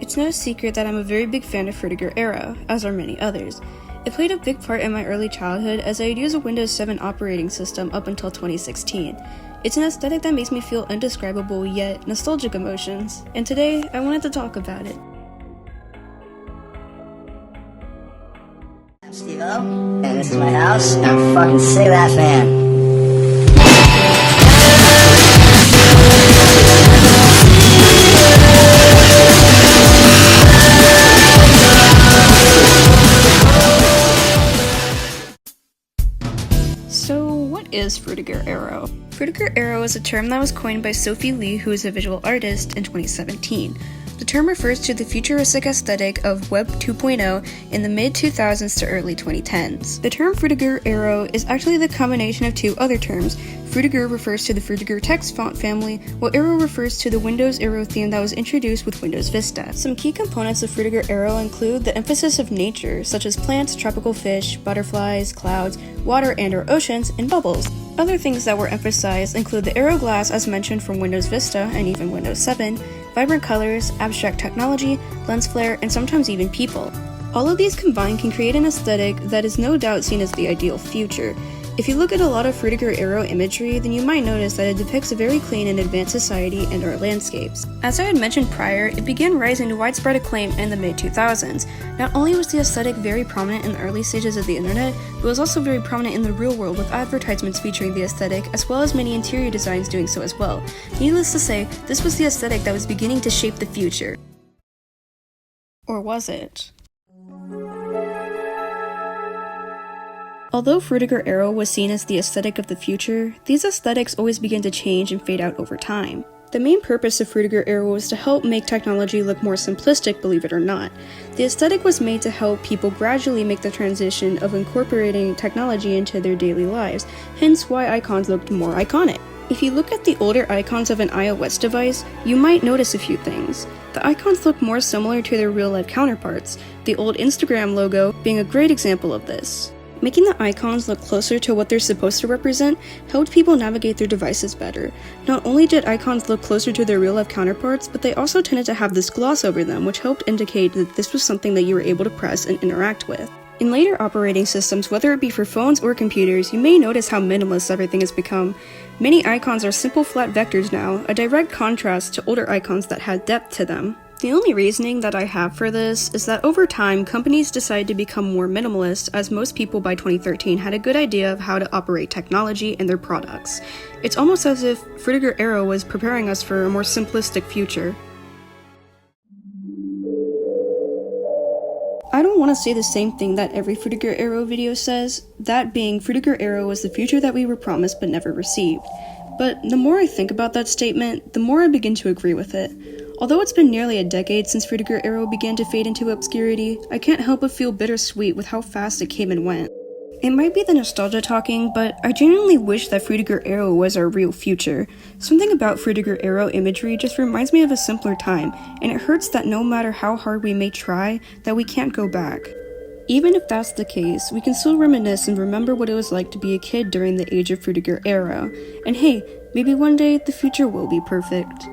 It's no secret that I'm a very big fan of Frutiger Aero, as are many others. It played a big part in my early childhood as I had used a Windows 7 operating system up until 2016. It's an aesthetic that makes me feel indescribable yet nostalgic emotions, and today I wanted to talk about it. I'm Steve-O, and this is my house, and I'm fucking sick of that fan. So what is Frutiger Aero? Frutiger Aero is a term that was coined by Sophie Lee, who is a visual artist, in 2017. The term refers to the futuristic aesthetic of Web 2.0 in the mid-2000s to early 2010s. The term Frutiger Aero is actually the combination of two other terms. Frutiger refers to the Frutiger text font family, while Aero refers to the Windows Aero theme that was introduced with Windows Vista. Some key components of Frutiger Aero include the emphasis of nature, such as plants, tropical fish, butterflies, clouds, water and/or oceans, and bubbles. Other things that were emphasized include the Aero glass as mentioned from Windows Vista and even Windows 7, vibrant colors, abstract technology, lens flare, and sometimes even people. All of these combined can create an aesthetic that is no doubt seen as the ideal future. If you look at a lot of Frutiger Aero imagery, then you might notice that it depicts a very clean and advanced society and our landscapes. As I had mentioned prior, it began rising to widespread acclaim in the mid-2000s. Not only was the aesthetic very prominent in the early stages of the internet, but it was also very prominent in the real world with advertisements featuring the aesthetic, as well as many interior designs doing so as well. Needless to say, this was the aesthetic that was beginning to shape the future. Or was it? Although Frutiger Aero was seen as the aesthetic of the future, these aesthetics always begin to change and fade out over time. The main purpose of Frutiger Aero was to help make technology look more simplistic, believe it or not. The aesthetic was made to help people gradually make the transition of incorporating technology into their daily lives, hence why icons looked more iconic. If you look at the older icons of an iOS device, you might notice a few things. The icons look more similar to their real-life counterparts, the old Instagram logo being a great example of this. Making the icons look closer to what they're supposed to represent helped people navigate their devices better. Not only did icons look closer to their real-life counterparts, but they also tended to have this gloss over them, which helped indicate that this was something that you were able to press and interact with. In later operating systems, whether it be for phones or computers, you may notice how minimalist everything has become. Many icons are simple flat vectors now, a direct contrast to older icons that had depth to them. The only reasoning that I have for this is that over time, companies decided to become more minimalist, as most people by 2013 had a good idea of how to operate technology in their products. It's almost as if Frutiger Aero was preparing us for a more simplistic future. I don't want to say the same thing that every Frutiger Aero video says, that being Frutiger Aero was the future that we were promised but never received. But the more I think about that statement, the more I begin to agree with it. Although it's been nearly a decade since Frutiger Aero began to fade into obscurity, I can't help but feel bittersweet with how fast it came and went. It might be the nostalgia talking, but I genuinely wish that Frutiger Aero was our real future. Something about Frutiger Aero imagery just reminds me of a simpler time, and it hurts that no matter how hard we may try, that we can't go back. Even if that's the case, we can still reminisce and remember what it was like to be a kid during the age of Frutiger Aero. And hey, maybe one day the future will be perfect.